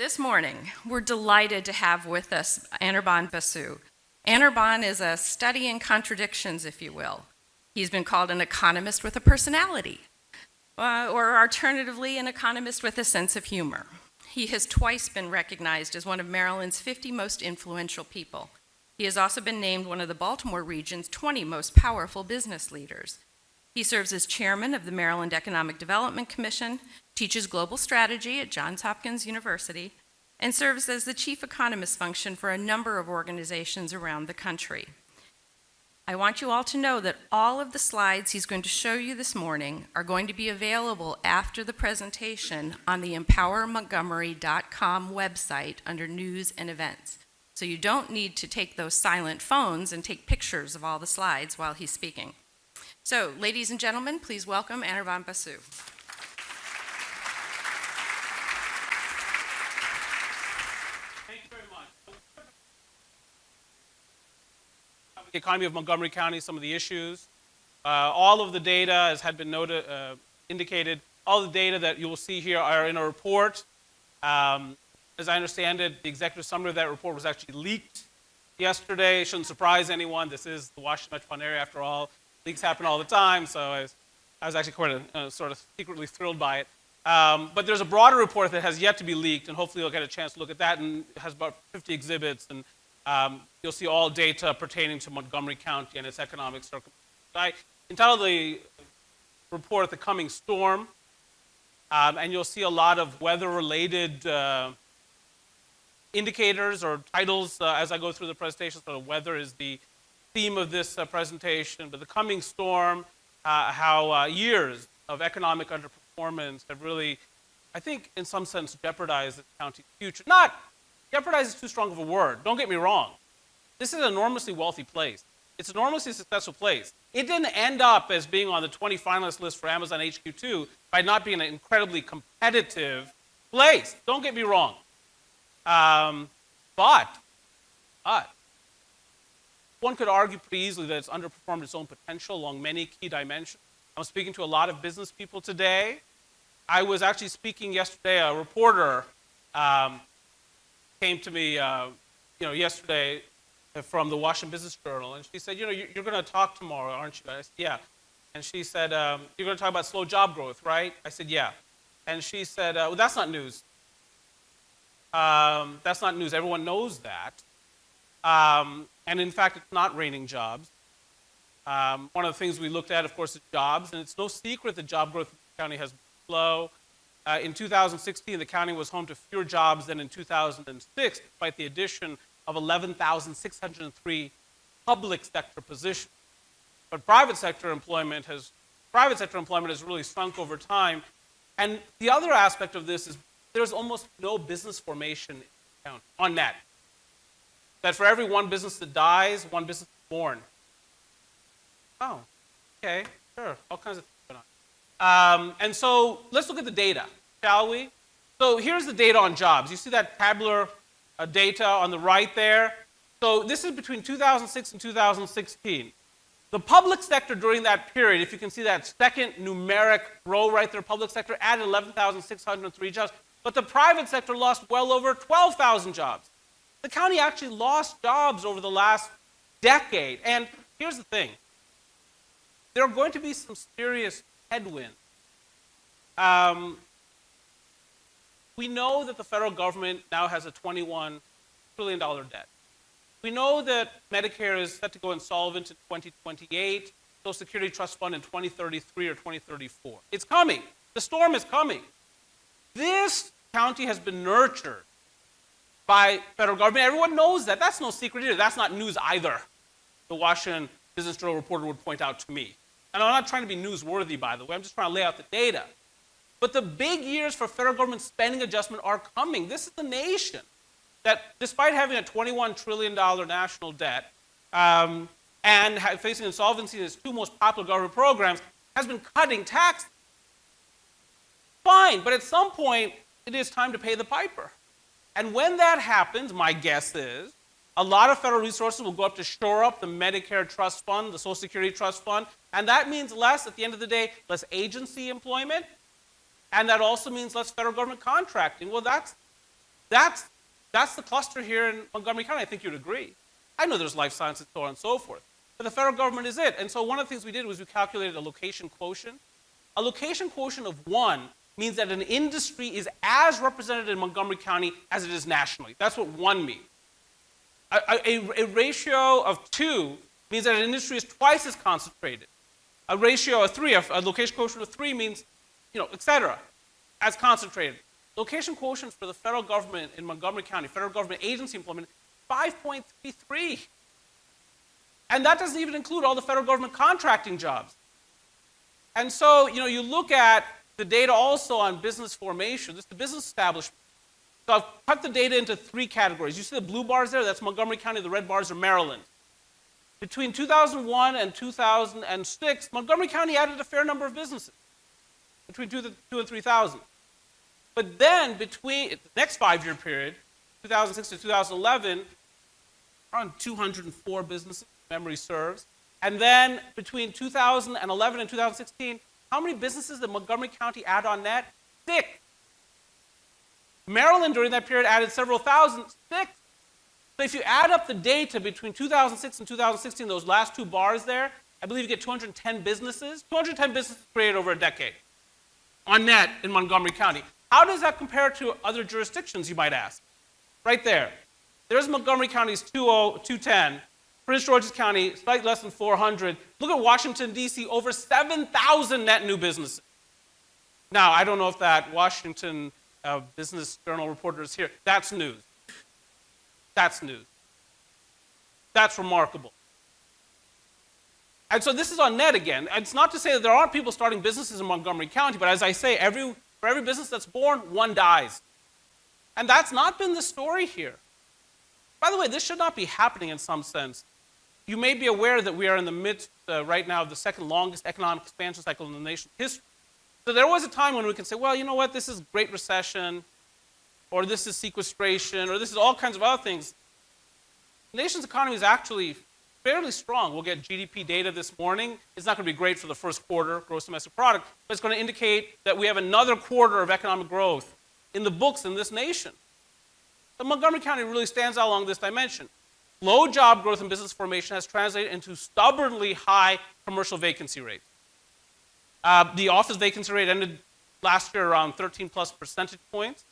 This morning, we're delighted to have with us Basu. Anirban is a study in contradictions, if you will. He's been called an economist with a personality, or alternatively, an economist with a sense of humor. He has twice been recognized as one of Maryland's 50 most influential people. He has also been named one of the Baltimore region's 20 most powerful business leaders. He serves as chairman of the Maryland Economic Development Commission, teaches global strategy at Johns Hopkins University, and serves as the chief economist function for a number of organizations around the country. I want you all to know that all of the slides he's going to show you this morning are going to be available after the presentation on the empowermontgomery.com website under News and Events. So you don't need to take those silent phones and take pictures of all the slides while he's speaking. So, ladies and gentlemen, please welcome AnirbanBasu. Thank you very much. The economy of Montgomery County, some of the issues. All of the data, as had been indicated, all the data that you will see here are in a report. As I understand it, the executive summary of that report was actually leaked yesterday. It shouldn't surprise anyone. This is the Washington metropolitan area, after all. Leaks happen all the time, so I was actually quite sort of secretly thrilled by it. But there's a broader report that has yet to be leaked, and hopefully you'll get a chance to look at that, and it has about 50 exhibits, and you'll see all data pertaining to Montgomery County and its economic circumstances. I entitled the report "The Coming Storm," and you'll see a lot of weather-related indicators or titles as I go through the presentation. So weather is the theme of this presentation, but the coming storm, how years of economic underperformance have really, I think, in some sense, jeopardized the county's future. Not jeopardize is too strong of a word. Don't get me wrong. This is an enormously wealthy place. It's an enormously successful place. It didn't end up as being on the 20 finalist list for Amazon HQ2 by not being an incredibly competitive place. Don't get me wrong. But one could argue pretty easily that it's underperformed its own potential along many key dimensions. I'm speaking to a lot of business people today. I was actually speaking yesterday. A reporter came to me, yesterday from the Washington Business Journal, and she said, "You're going to talk tomorrow, aren't you?" I said, "Yeah." And she said, "You're going to talk about slow job growth, right?" I said, "Yeah." And she said, "Well, that's not news. That's not news. Everyone knows that. And in fact, it's not raining jobs. One of the things we looked at, of course, is jobs, and it's no secret that job growth in the county has been slow. In 2016, the county was home to fewer jobs than in 2006, despite the addition of 11,603 public sector positions. But private sector employment has really shrunk over time. And the other aspect of this is there's almost no business formation in the county, on net. That for every one business that dies, one business is born. Oh, okay, sure, all kinds of things going on. And so let's look at the data, shall we? So here's the data on jobs. You see that tabular data on the right there? So this is between 2006 and 2016. The public sector during that period, if you can see that second numeric row right there, public sector added 11,603 jobs, but the private sector lost well over 12,000 jobs. The county actually lost jobs over the last decade. And here's the thing. There are going to be some serious headwinds. We know that the federal government now has a $21 trillion debt. We know that Medicare is set to go insolvent in 2028, Social Security Trust Fund in 2033 or 2034. It's coming. The storm is coming. This county has been nurtured by federal government. Everyone knows that. That's no secret either. That's not news either, the Washington Business Journal reporter would point out to me. And I'm not trying to be newsworthy, by the way. I'm just trying to lay out the data. But the big years for federal government spending adjustment are coming. This is the nation that, despite having a $21 trillion national debt and facing insolvency in its two most popular government programs, has been cutting taxes. Fine, but at some point, it is time to pay the piper. And when that happens, my guess is, a lot of federal resources will go up to shore up the Medicare Trust Fund, the Social Security Trust Fund, and that means less, at the end of the day, less agency employment, and that also means less federal government contracting. Well, that's that's the cluster here in Montgomery County. I think you'd agree. I know there's life sciences, so on and so forth. But the federal government is it. And so one of the things we did was we calculated a location quotient. A location quotient of 1 means that an industry is as represented in Montgomery County as it is nationally. That's what 1 means. A ratio of 2 means that an industry is twice as concentrated. A ratio of 3, a location quotient of 3 means, et cetera, as concentrated. Location quotient for the federal government in Montgomery County, federal government agency employment, 5.33. And that doesn't even include all the federal government contracting jobs. And so, you look at the data also on business formation. This is the business establishment. So I've cut the data into 3 categories. You see the blue bars there? That's Montgomery County. The red bars are Maryland. Between 2001 and 2006, Montgomery County added a fair number of businesses, between 2,000 and 3,000. But then between the next 5-year period, 2006 to 2011, around 204 businesses, memory serves. And then between 2011 and 2016, how many businesses did Montgomery County add on net? 6. Maryland during that period added several thousand, 6. So if you add up the data between 2006 and 2016, those last 2 bars there, I believe you get 210 businesses. 210 businesses created over a decade on net in Montgomery County. How does that compare to other jurisdictions, you might ask? Right there. There's Montgomery County's 210. Prince George's County, slightly less than 400. Look at Washington, D.C., over 7,000 net new businesses. Now, I don't know if that Washington Business Journal reporter is here. That's news. That's news. That's remarkable. And so this is on net again. It's not to say that there aren't people starting businesses in Montgomery County, but as I say, for every business that's born, 1 dies. And that's not been the story here. By the way, this should not be happening in some sense. You may be aware that we are in the midst right now of the 2nd longest economic expansion cycle in the nation's history. So there was a time when we can say, well, you know what, this is Great Recession, or this is sequestration, or this is all kinds of other things. The nation's economy is actually fairly strong. We'll get GDP data this morning. It's not going to be great for the first quarter, gross domestic product, but it's going to indicate that we have another quarter of economic growth in the books in this nation. So Montgomery County really stands out along this dimension. Low job growth and business formation has translated into stubbornly high commercial vacancy rates. The office vacancy rate ended last year around 13+ percentage points.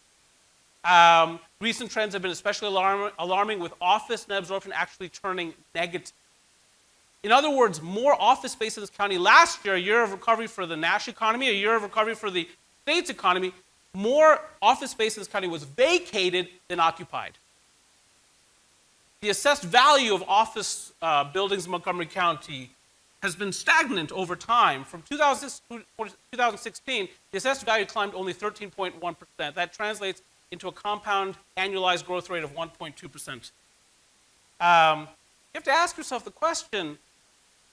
Recent trends have been especially alarming, with office net absorption actually turning negative. In other words, more office space in this county last year, a year of recovery for the national economy, a year of recovery for the state's economy, more office space in this county was vacated than occupied. The assessed value of office buildings in Montgomery County has been stagnant over time. From 2006 to 2016, the assessed value climbed only 13.1%. That translates into a compound annualized growth rate of 1.2%. You have to ask yourself the question,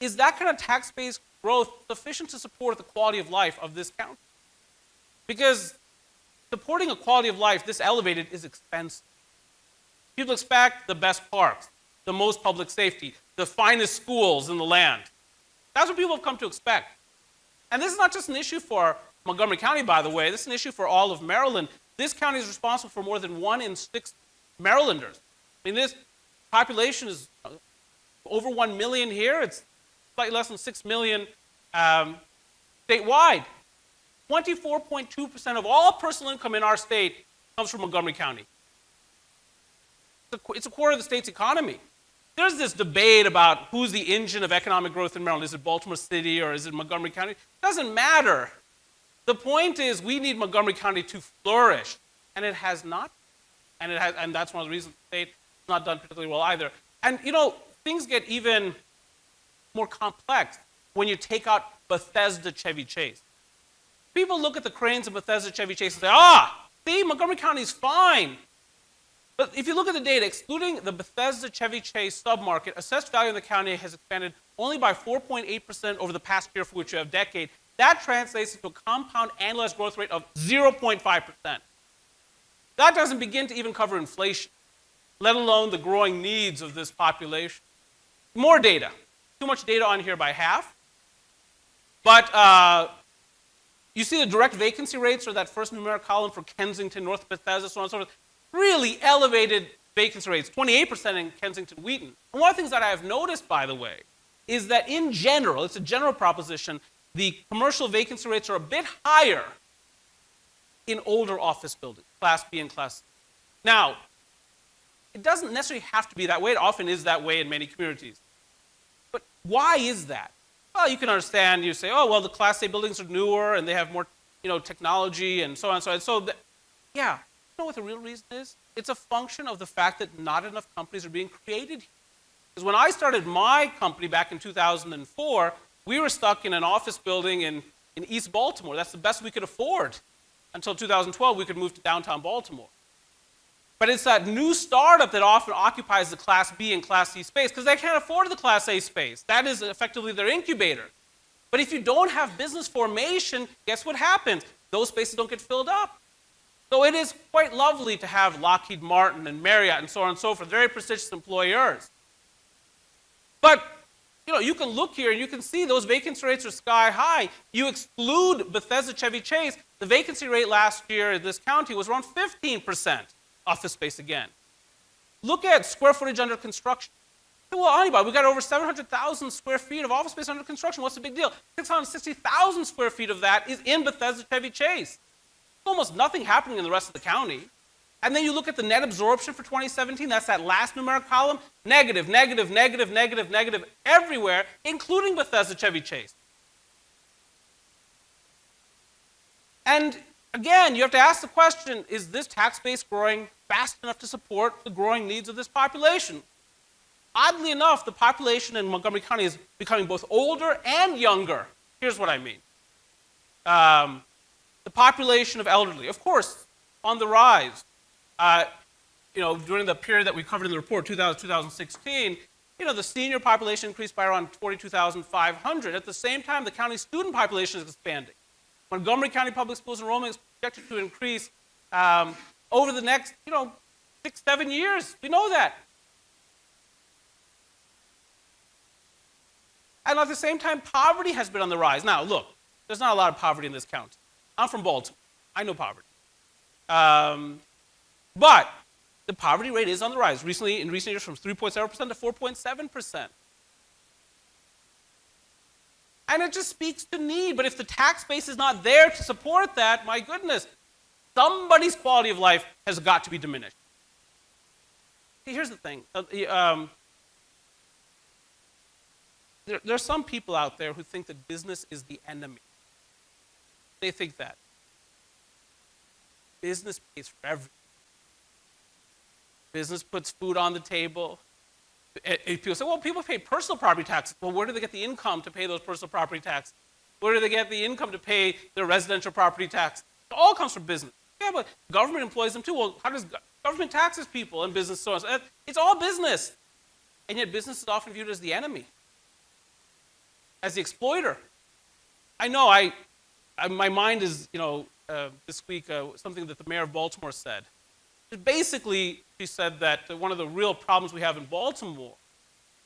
is that kind of tax-based growth sufficient to support the quality of life of this county? Because supporting a quality of life this elevated is expensive. People expect the best parks, the most public safety, the finest schools in the land. That's what people have come to expect. And this is not just an issue for Montgomery County, by the way. This is an issue for all of Maryland. This county is responsible for more than 1 in 6 Marylanders. I mean, this population is over 1 million here. It's slightly less than 6 million statewide. 24.2% of all personal income in our state comes from Montgomery County. It's a quarter of the state's economy. There's this debate about who's the engine of economic growth in Maryland. Is it Baltimore City or is it Montgomery County? It doesn't matter. The point is we need Montgomery County to flourish, and it has not. And that's one of the reasons the state has not done particularly well either. And things get even more complex when you take out Bethesda Chevy Chase. People look at the cranes of Bethesda Chevy Chase and say, see, Montgomery County's fine. But if you look at the data, excluding the Bethesda Chevy Chase submarket, assessed value in the county has expanded only by 4.8% over the past year, for which you have a decade. That translates into a compound annualized growth rate of 0.5%. That doesn't begin to even cover inflation, let alone the growing needs of this population. More data. Too much data on here by half. But you see the direct vacancy rates, or that first numeric column for Kensington, North Bethesda, so on and so forth. really elevated vacancy rates, 28% in Kensington-Wheaton. And one of the things that I have noticed, by the way, is that in general, it's a general proposition, the commercial vacancy rates are a bit higher in older office buildings, Class B and Class C. Now, it doesn't necessarily have to be that way. It often is that way in many communities. But why is that? Well, you can understand, you say, oh, well, the Class A buildings are newer and they have more, technology and so on and so on. So, yeah, you know what the real reason is? It's a function of the fact that not enough companies are being created here. Because when I started my company back in 2004, we were stuck in an office building in East Baltimore. That's the best we could afford. Until 2012, we could move to downtown Baltimore. But it's that new startup that often occupies the Class B and Class C space because they can't afford the Class A space. That is effectively their incubator. But if you don't have business formation, guess what happens? Those spaces don't get filled up. So it is quite lovely to have Lockheed Martin and Marriott and so on and so forth, very prestigious employers. But you can look here and you can see those vacancy rates are sky high. You exclude Bethesda Chevy Chase, the vacancy rate last year in this county was around 15% office space again. Look at square footage under construction. Well, Anirban, we got over 700,000 square feet of office space under construction. What's the big deal? 660,000 square feet of that is in Bethesda Chevy Chase. Almost nothing happening in the rest of the county. And then you look at the net absorption for 2017, that's that last numeric column, negative, negative, negative, negative, negative, everywhere, including Bethesda Chevy Chase. And again, you have to ask the question, is this tax base growing fast enough to support the growing needs of this population? Oddly enough, the population in Montgomery County is becoming both older and younger. Here's what I mean. The population of elderly, of course, on the rise. During the period that we covered in the report, 2016, the senior population increased by around 42,500. At the same time, the county student population is expanding. Montgomery County Public Schools enrollment is projected to increase over the next, 6-7 years. We know that. And at the same time, poverty has been on the rise. Now, look, there's not a lot of poverty in this county. I'm from Baltimore. I know poverty. But the poverty rate is on the rise. In recent years, from 3.7% to 4.7%. And it just speaks to need. But if the tax base is not there to support that, my goodness, somebody's quality of life has got to be diminished. See, here's the thing. There are some people out there who think that business is the enemy. They think that. Business pays for everything. Business puts food on the table. People say, well, people pay personal property taxes. Well, where do they get the income to pay those personal property taxes? Where do they get the income to pay their residential property tax? It all comes from business. Yeah, but government employs them too. Well, how does government taxes people and business so on? It's all business. And yet business is often viewed as the enemy, as the exploiter. I know, my mind is, this week, something that the mayor of Baltimore said. Basically, she said that one of the real problems we have in Baltimore,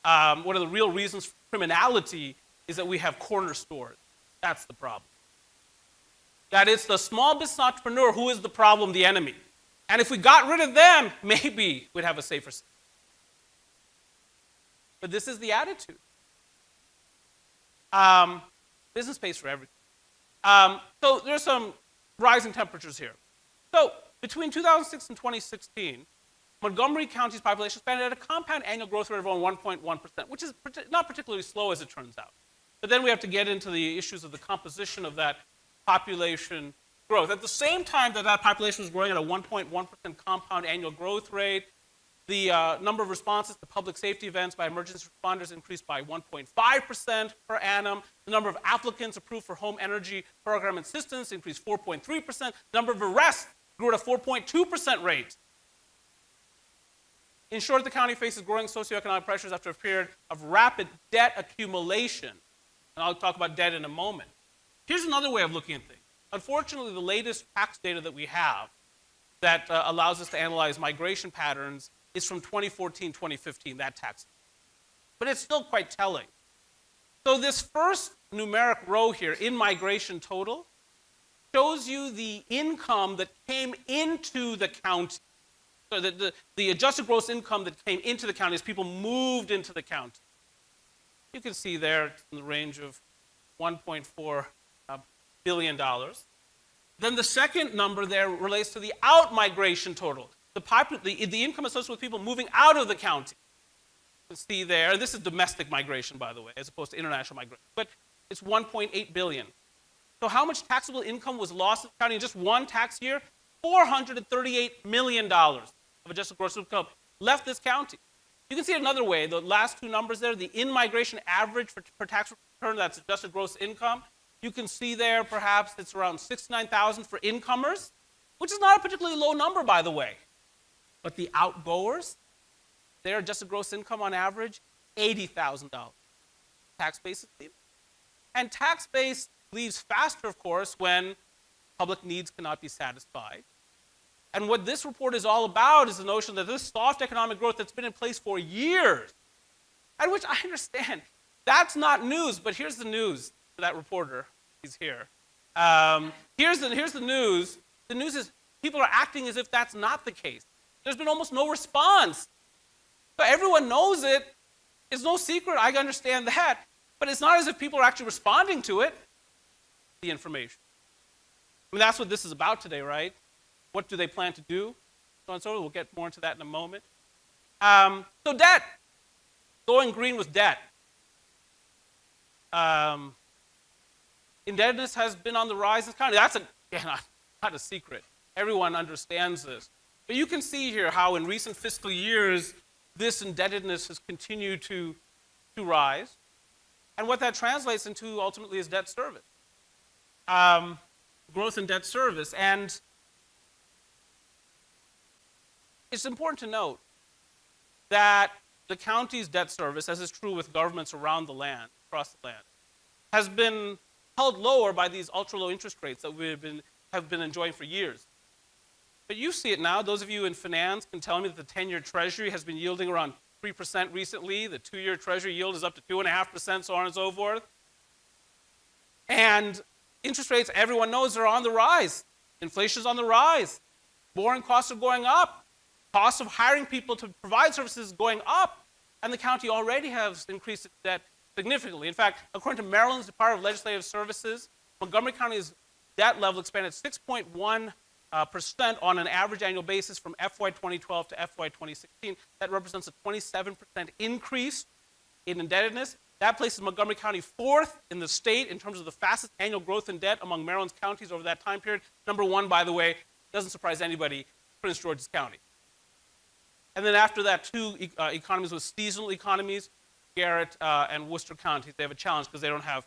one of the real reasons for criminality is that we have corner stores. That's the problem. That it's the small business entrepreneur who is the problem, the enemy. And if we got rid of them, maybe we'd have a safer city. But this is the attitude. Business pays for everything. So there's some rising temperatures here. So between 2006 and 2016, Montgomery County's population expanded at a compound annual growth rate of around 1.1%, which is not particularly slow as it turns out. But then we have to get into the issues of the composition of that population growth. At the same time that population was growing at a 1.1% compound annual growth rate, the number of responses to public safety events by emergency responders increased by 1.5% per annum. The number of applicants approved for home energy program assistance increased 4.3%. The number of arrests grew at a 4.2% rate. In short, the county faces growing socioeconomic pressures after a period of rapid debt accumulation. And I'll talk about debt in a moment. Here's another way of looking at things. Unfortunately, the latest tax data that we have that allows us to analyze migration patterns is from 2014, 2015, that tax. But it's still quite telling. So this first numeric row here, in migration total, shows you the income that came into the county So the adjusted gross income that came into the county as people moved into the county. You can see there it's in the range of $1.4 billion. Then the second number there relates to the out-migration total, the income associated with people moving out of the county. You can see there, this is domestic migration, by the way, as opposed to international migration, but it's 1.8 billion. So how much taxable income was lost in the county in just one tax year? $438 million of adjusted gross income left this county. You can see it another way. The last two numbers there, the in-migration average for tax return, that's adjusted gross income. You can see there perhaps it's around $69,000 for incomers, which is not a particularly low number, by the way. But the outgoers, their adjusted gross income on average, $80,000. Tax base leaves. And tax base leaves faster, of course, when public needs cannot be satisfied. And what this report is all about is the notion that this soft economic growth that's been in place for years, and which I understand, that's not news, but here's the news for that reporter. He's here. Here's the news. The news is people are acting as if that's not the case. There's been almost no response. So everyone knows it. It's no secret. I understand that. But it's not as if people are actually responding to it, the information. I mean, that's what this is about today, right? What do they plan to do? So on and so forth. We'll get more into that in a moment. So debt. Going green with debt. Indebtedness has been on the rise in the county. That's not a secret. Everyone understands this. But you can see here how in recent fiscal years, this indebtedness has continued to rise. And what that translates into ultimately is debt service. Growth in debt service. And it's important to note that the county's debt service, as is true with governments around the land, across the land, has been held lower by these ultra-low interest rates that we have been enjoying for years. But you see it now. Those of you in finance can tell me that the 10-year Treasury has been yielding around 3% recently. The 2-year Treasury yield is up to 2.5%, so on and so forth. And interest rates, everyone knows, are on the rise. Inflation's on the rise. Borrowing costs are going up. Costs of hiring people to provide services is going up. And the county already has increased its debt significantly. In fact, according to Maryland's Department of Legislative Services, Montgomery County's debt level expanded 6.1% on an average annual basis from FY 2012 to FY 2016. That represents a 27% increase in indebtedness. That places Montgomery County fourth in the state in terms of the fastest annual growth in debt among Maryland's counties over that time period. Number one, by the way, doesn't surprise anybody, Prince George's County. And then after that, two economies with seasonal economies, Garrett and Worcester counties. They have a challenge because they don't have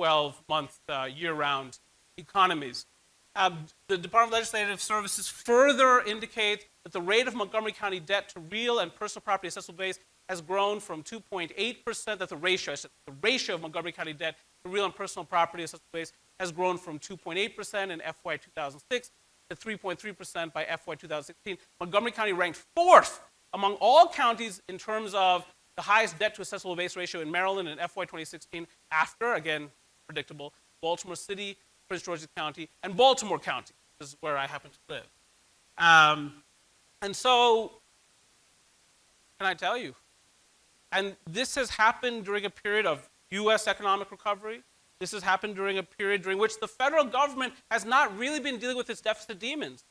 12-month year-round economies. The Department of Legislative Services further indicates that the rate of Montgomery County debt to real and personal property assessable base has grown from 2.8%, that's the ratio of Montgomery County debt to real and personal property assessable base has grown from 2.8% in FY 2006 to 3.3% by FY 2016. Montgomery County ranked fourth among all counties in terms of the highest debt to assessable base ratio in Maryland in FY 2016 after, again, predictable, Baltimore City, Prince George's County, and Baltimore County. This is where I happen to live. And so, can I tell you? And this has happened during a period of U.S. economic recovery. This has happened during a period during which the federal government has not really been dealing with its deficit demons.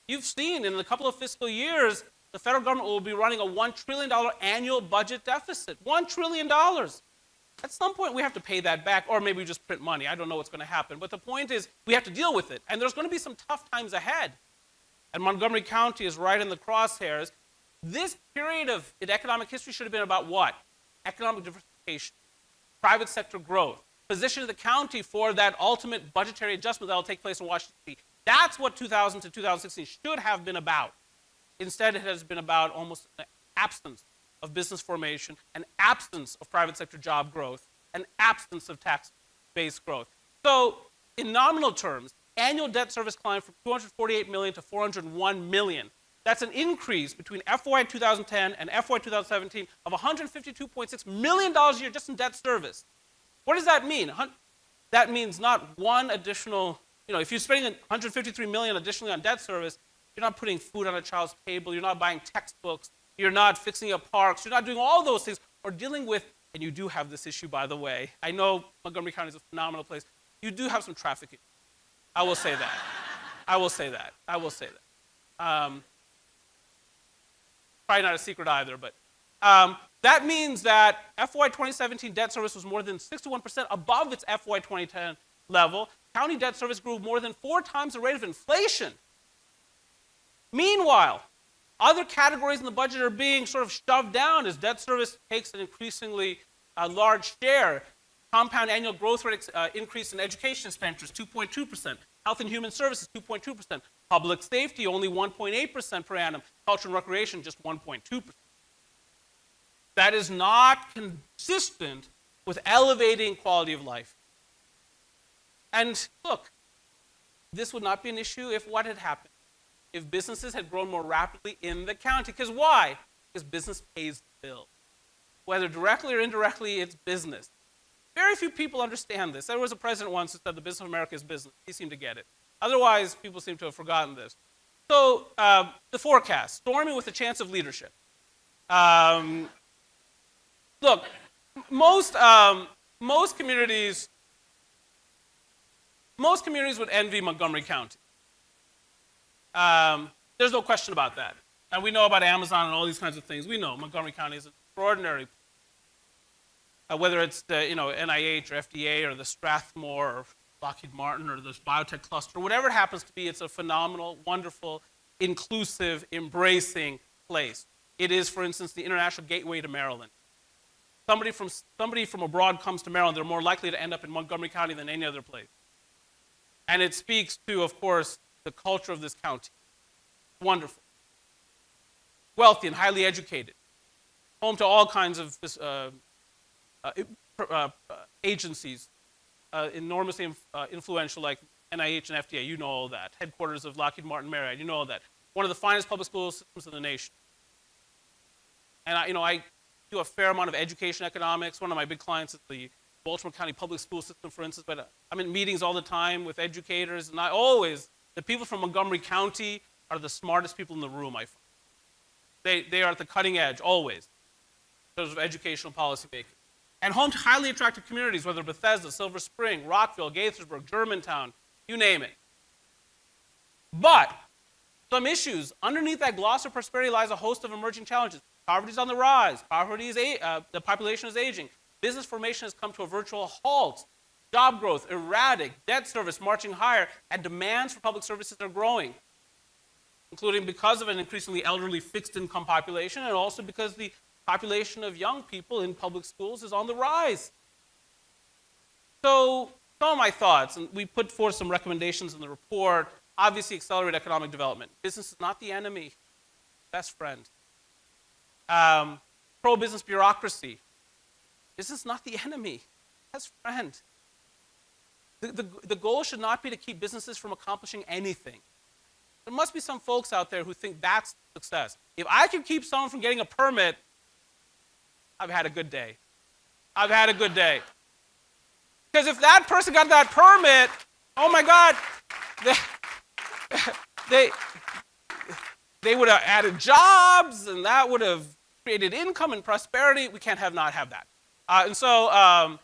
You've seen in a couple of fiscal years, the federal government will be running a $1 trillion annual budget deficit. $1 trillion. At some point, we have to pay that back, or maybe we just print money. I don't know what's going to happen. But the point is, we have to deal with it. And there's going to be some tough times ahead. And Montgomery County is right in the crosshairs. This period of economic history should have been about what? Economic diversification, private sector growth, positioning the county for that ultimate budgetary adjustment that will take place in Washington, D.C. That's what 2000 to 2016 should have been about. Instead, it has been about almost an absence of business formation, an absence of private sector job growth, an absence of tax-based growth. So, in nominal terms, annual debt service climbed from $248 million to $401 million. That's an increase between FY 2010 and FY 2017 of $152.6 million a year just in debt service. What does that mean? That means not one additional, if you're spending $153 million additionally on debt service, You're not putting food on a child's table. You're not buying textbooks. You're not fixing up parks. You're not doing all those things or dealing with, and you do have this issue, by the way. I know Montgomery County is a phenomenal place. You do have some traffic issues. I will say that. I will say that. I will say that. Probably not a secret either, but that means that FY 2017 debt service was more than 61% above its FY 2010 level. County debt service grew more than 4 times the rate of inflation. Meanwhile, other categories in the budget are being sort of shoved down as debt service takes an increasingly large share. Compound annual growth rate increase in education expenditures, 2.2%. Health and Human Services, 2.2%. Public safety, only 1.8% per annum. Culture and recreation, just 1.2%. That is not consistent with elevating quality of life. And look, this would not be an issue if what had happened? If businesses had grown more rapidly in the county. Because why? Because business pays the bill. Whether directly or indirectly, it's business. Very few people understand this. There was a president once who said the business of America is business. He seemed to get it. Otherwise, people seem to have forgotten this. So the forecast, storming with a chance of leadership. Look, most communities would envy Montgomery County. There's no question about that. And we know about Amazon and all these kinds of things. We know Montgomery County is an extraordinary place. Whether it's the NIH or FDA or the Strathmore or Lockheed Martin or this biotech cluster, whatever it happens to be, it's a phenomenal, wonderful, inclusive, embracing place. It is, for instance, the international gateway to Maryland. Somebody from abroad comes to Maryland, they're more likely to end up in Montgomery County than any other place. And it speaks to, of course, the culture of this county. Wonderful. Wealthy and highly educated. Home to all kinds of agencies, enormously influential like NIH and FDA, you know all that. Headquarters of Lockheed Martin Marriott, you know all that. One of the finest public school systems in the nation. And I do a fair amount of education economics. One of my big clients is the Baltimore County Public School System, for instance, but I'm in meetings all the time with educators, and the people from Montgomery County are the smartest people in the room, I find. They are at the cutting edge, always, in terms of educational policy making. And home to highly attractive communities, whether Bethesda, Silver Spring, Rockville, Gaithersburg, Germantown, you name it. But some issues. Underneath that gloss of prosperity lies a host of emerging challenges. Poverty is on the rise. The population is aging. Business formation has come to a virtual halt. Job growth, erratic, debt service marching higher, and demands for public services are growing, including because of an increasingly elderly fixed income population and also because the population of young people in public schools is on the rise. So some of my thoughts, and we put forth some recommendations in the report. Obviously, accelerate economic development. Business is not the enemy, best friend. Pro-business bureaucracy. Business is not the enemy, best friend. The goal should not be to keep businesses from accomplishing anything. There must be some folks out there who think that's success. If I can keep someone from getting a permit, I've had a good day. I've had a good day. Because if that person got that permit, oh my God, they would have added jobs, and that would have created income and prosperity. We can't not have that. And so,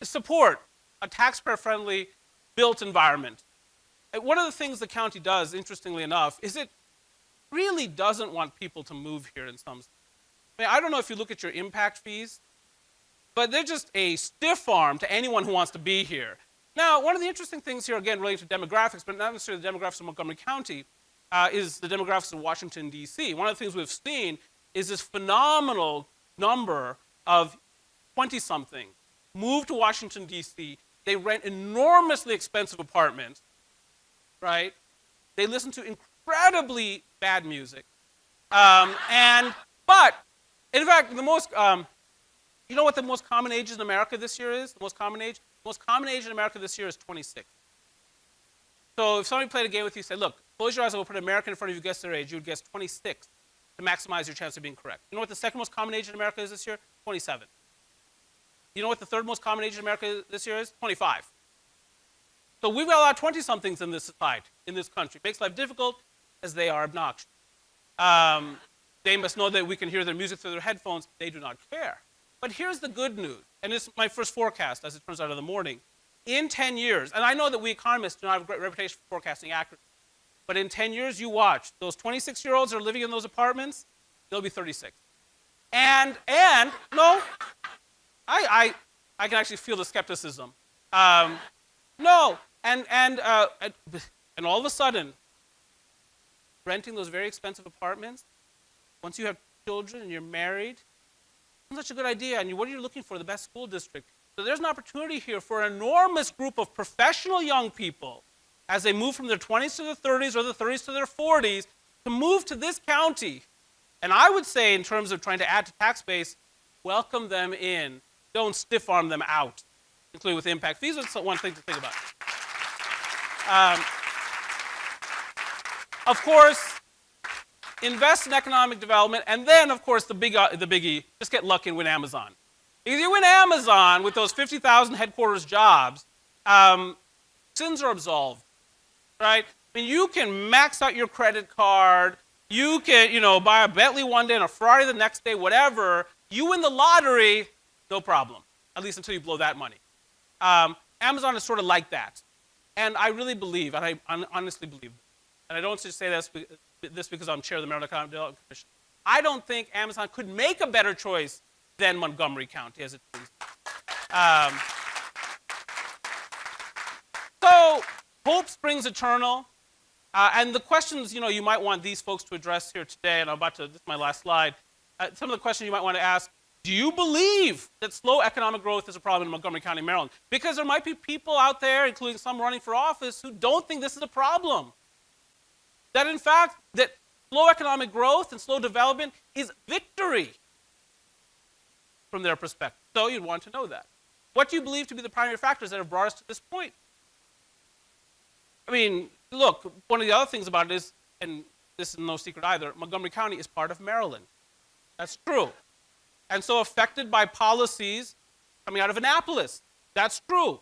support a taxpayer-friendly built environment. And one of the things the county does, interestingly enough, is it really doesn't want people to move here in some sense. I don't know if you look at your impact fees, but they're just a stiff arm to anyone who wants to be here. Now, one of the interesting things here, again, related to demographics, but not necessarily the demographics of Montgomery County, is the demographics of Washington, D.C. One of the things we've seen is this phenomenal number of 20-something move to Washington, D.C. They rent enormously expensive apartments, right? They listen to incredibly bad music. But, in fact, the most, you know what the most common age in America this year is? The most common age? The most common age in America this year is 26. So if somebody played a game with you, say, look, close your eyes, I will put an American in front of you, guess their age, you would guess 26 to maximize your chance of being correct. You know what the second most common age in America is this year? 27. You know what the third most common age in America this year is? 25. So we've got a lot of 20-somethings in this society, in this country. Makes life difficult as they are obnoxious. They must know that we can hear their music through their headphones. They do not care. But here's the good news, and this is my first forecast, as it turns out, in the morning. In 10 years, and I know that we economists do not have a great reputation for forecasting accurately, but in 10 years, you watch, those 26-year-olds that are living in those apartments, they'll be 36. And no, I can actually feel the skepticism. No, and all of a sudden, renting those very expensive apartments, once you have children and you're married, it's such a good idea. And what are you looking for? The best school district. So there's an opportunity here for an enormous group of professional young people as they move from their 20s to their 30s or their 30s to their 40s to move to this county. And I would say, in terms of trying to add to tax base, welcome them in. Don't stiff-arm them out, including with impact fees. That's one thing to think about. Of course, invest in economic development, and then, of course, the biggie, just get lucky and win Amazon. If you win Amazon with those 50,000 headquarters jobs, sins are absolved, right? I mean, you can max out your credit card. You can, buy a Bentley one day and a Ferrari the next day, whatever. You win the lottery, no problem, at least until you blow that money. Amazon is sort of like that. And I really believe, and I honestly believe, and I don't just say this because I'm chair of the Maryland Economic Development Commission. I don't think Amazon could make a better choice than Montgomery County, as it turns out. So, hope springs eternal. And the questions, you might want these folks to address here today, and this is my last slide. Some of the questions you might want to ask: do you believe that slow economic growth is a problem in Montgomery County, Maryland? Because there might be people out there, including some running for office, who don't think this is a problem. That in fact, that slow economic growth and slow development is victory from their perspective. So you'd want to know that. What do you believe to be the primary factors that have brought us to this point? I mean, look, one of the other things about it is, and this is no secret either, Montgomery County is part of Maryland. That's true. And so affected by policies coming out of Annapolis. That's true.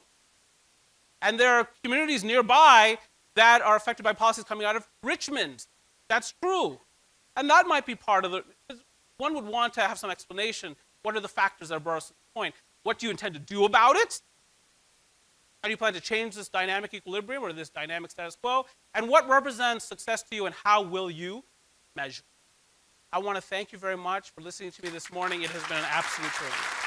And there are communities nearby that are affected by policies coming out of Richmond. That's true. And that might be part of the, one would want to have some explanation. What are the factors that brought us to this point? What do you intend to do about it? How do you plan to change this dynamic equilibrium or this dynamic status quo? And what represents success to you, and how will you measure? I want to thank you very much for listening to me this morning. It has been an absolute privilege.